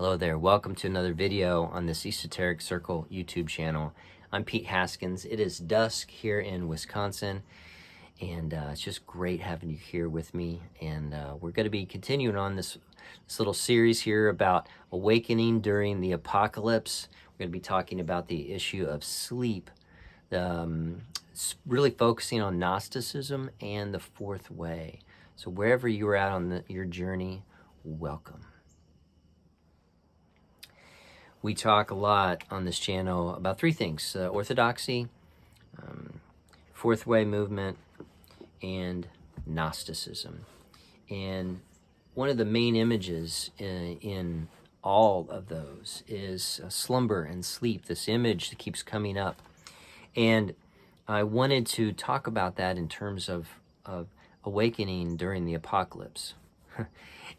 Hello there, welcome to another video on this Esoteric Circle YouTube channel. I'm Pete Haskins. It is dusk here in Wisconsin, and it's just great having you here with me. And we're going to be continuing on this little series here about awakening during the apocalypse. We're going to be talking about the issue of sleep, really focusing on Gnosticism and the fourth way. So wherever you are at on your journey, welcome. We talk a lot on this channel about three things: Orthodoxy, Fourth Way Movement, and Gnosticism. And one of the main images in all of those is slumber and sleep, this image that keeps coming up. And I wanted to talk about that in terms of awakening during the apocalypse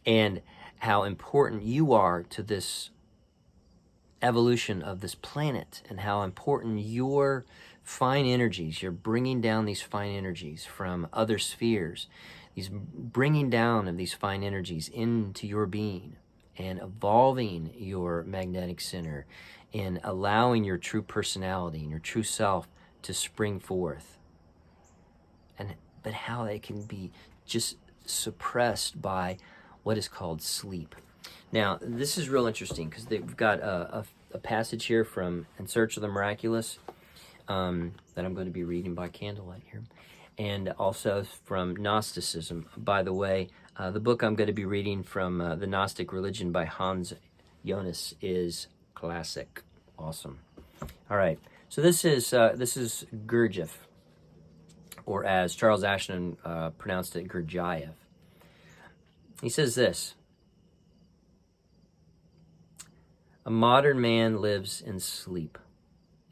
and how important you are to this evolution of this planet, and how important your fine energies, you're bringing down these fine energies from other spheres, these bringing down of these fine energies into your being and evolving your magnetic center and allowing your true personality and your true self to spring forth. But how they can be just suppressed by what is called sleep. Now, this is real interesting because they've got a passage here from In Search of the Miraculous that I'm going to be reading by candlelight here, and also from Gnosticism. By the way, the book I'm going to be reading from The Gnostic Religion by Hans Jonas is classic. Awesome. All right, so this is Gurdjieff, or as Charles Ashton pronounced it, Gurdjieff. He says this: a modern man lives in sleep.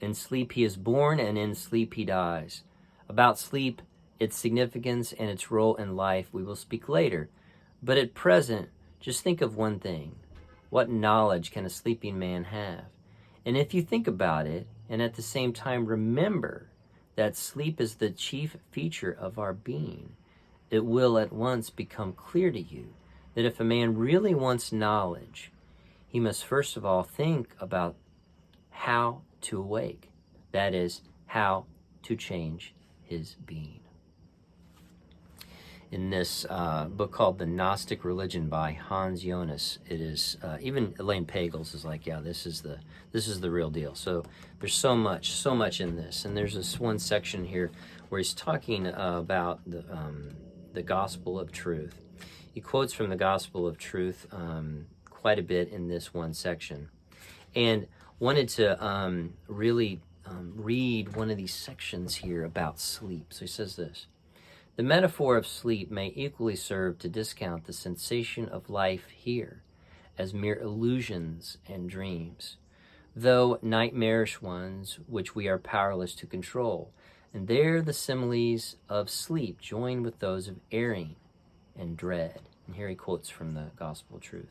In sleep he is born, and in sleep he dies. About sleep, its significance, and its role in life we will speak later. But at present, just think of one thing. What knowledge can a sleeping man have? And if you think about it, and at the same time remember that sleep is the chief feature of our being, it will at once become clear to you that if a man really wants knowledge, he must first of all think about how to awake. That is, how to change his being. In this book called The Gnostic Religion by Hans Jonas, it is even Elaine Pagels is like, yeah, this is the real deal. So there's so much in this, and there's this one section here where he's talking about the Gospel of Truth. He quotes from the Gospel of Truth quite a bit in this one section, and wanted to really read one of these sections here about sleep. So he says this: the metaphor of sleep may equally serve to discount the sensation of life here as mere illusions and dreams, though nightmarish ones which we are powerless to control. And there the similes of sleep join with those of erring and dread. And here he quotes from the Gospel of Truth.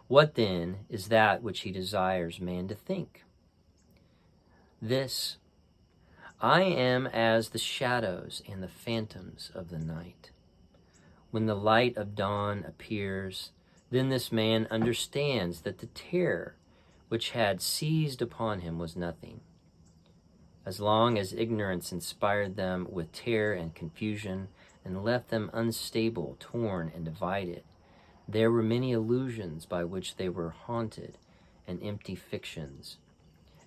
What then is that which he desires man to think? This: I am as the shadows and the phantoms of the night. When the light of dawn appears, then this man understands that the terror which had seized upon him was nothing. As long as ignorance inspired them with terror and confusion and left them unstable, torn, and divided, there were many illusions by which they were haunted, and empty fictions,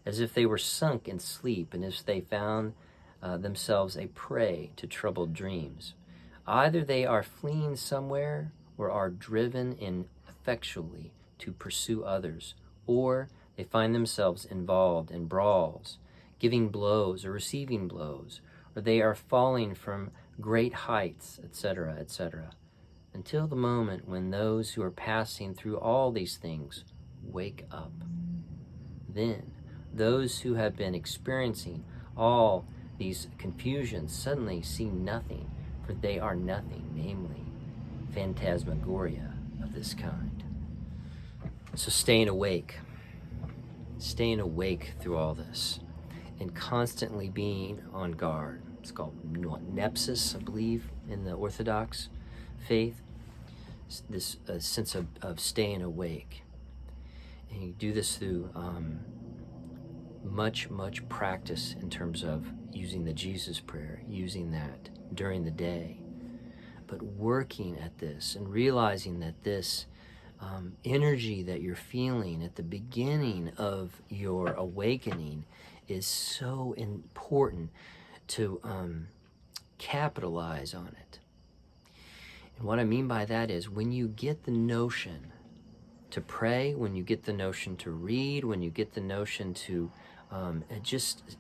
as if they were sunk in sleep, and as they found themselves a prey to troubled dreams. Either they are fleeing somewhere, or are driven ineffectually to pursue others, or they find themselves involved in brawls, giving blows or receiving blows, or they are falling from great heights, etc., etc., until the moment when those who are passing through all these things wake up. Then those who have been experiencing all these confusions suddenly see nothing, for they are nothing, namely phantasmagoria of this kind. So staying awake through all this, and constantly being on guard. It's called Nepsis, I believe, in the Orthodox faith. This sense of staying awake. And you do this through much practice in terms of using the Jesus prayer, using that during the day, but working at this and realizing that this energy that you're feeling at the beginning of your awakening is so important to capitalize on it. And what I mean by that is when you get the notion to pray, when you get the notion to read, when you get the notion to just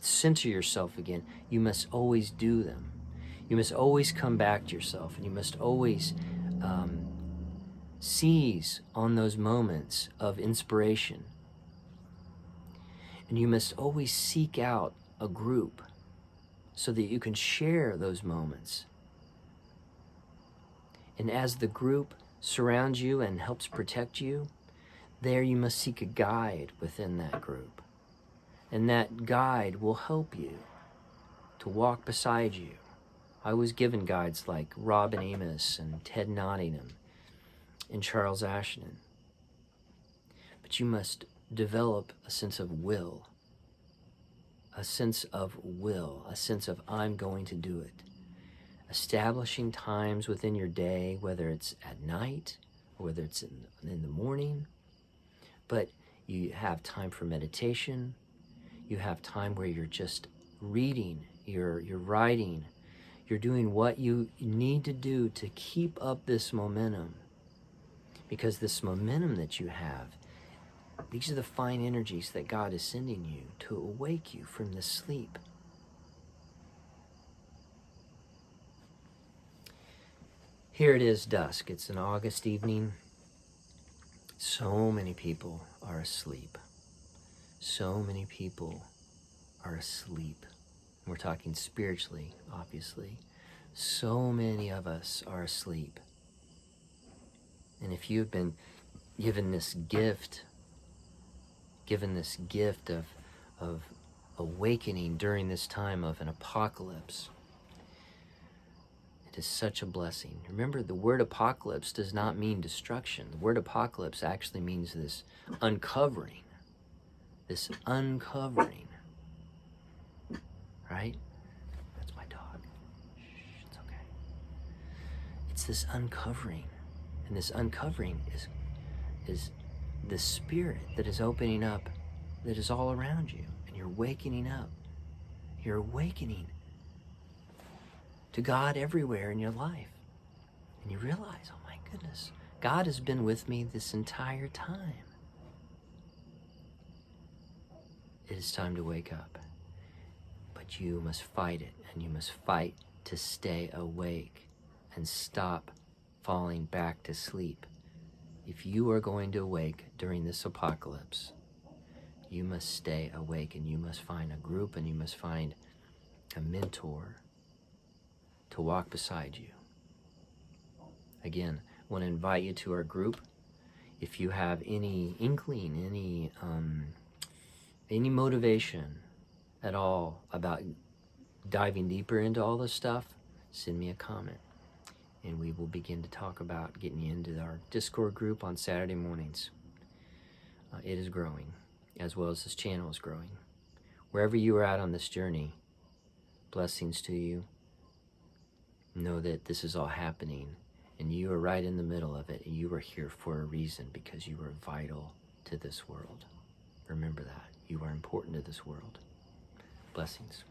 center yourself again, you must always do them. You must always come back to yourself, and you must always seize on those moments of inspiration. And you must always seek out a group so that you can share those moments. And as the group surrounds you and helps protect you, there you must seek a guide within that group. And that guide will help you to walk beside you. I was given guides like Robin Amos and Ted Nottingham and Charles Ashton. But you must develop a sense of will, a sense of I'm going to do it. Establishing times within your day, whether it's at night or whether it's in the morning, but you have time for meditation. You have time where you're just reading, you're writing, you're doing what you need to do to keep up this momentum. Because this momentum that you have, these are the fine energies that God is sending you to awake you from this sleep. Here it is, dusk. It's an August evening. So many people are asleep. So many people are asleep. We're talking spiritually, obviously. So many of us are asleep. And if you've been given this gift of awakening during this time of an apocalypse, it is such a blessing. Remember, the word apocalypse does not mean destruction. The word apocalypse actually means this uncovering. Right? That's my dog. Shh, it's okay. It's this uncovering. And this uncovering is the spirit that is opening up, that is all around you. And you're wakening up. You're awakening to God everywhere in your life. And you realize, oh my goodness, God has been with me this entire time. It is time to wake up. But you must fight it, and you must fight to stay awake and stop falling back to sleep. If you are going to awake during this apocalypse, you must stay awake, and you must find a group, and you must find a mentor to walk beside you. Again, I want to invite you to our group. If you have any inkling, any motivation at all about diving deeper into all this stuff, send me a comment, and we will begin to talk about getting you into our Discord group on Saturday mornings. It is growing, as well as this channel is growing. Wherever you are at on this journey, blessings to you. Know that this is all happening, and you are right in the middle of it, and you are here for a reason, because you are vital to this world. Remember that. You are important to this world. Blessings.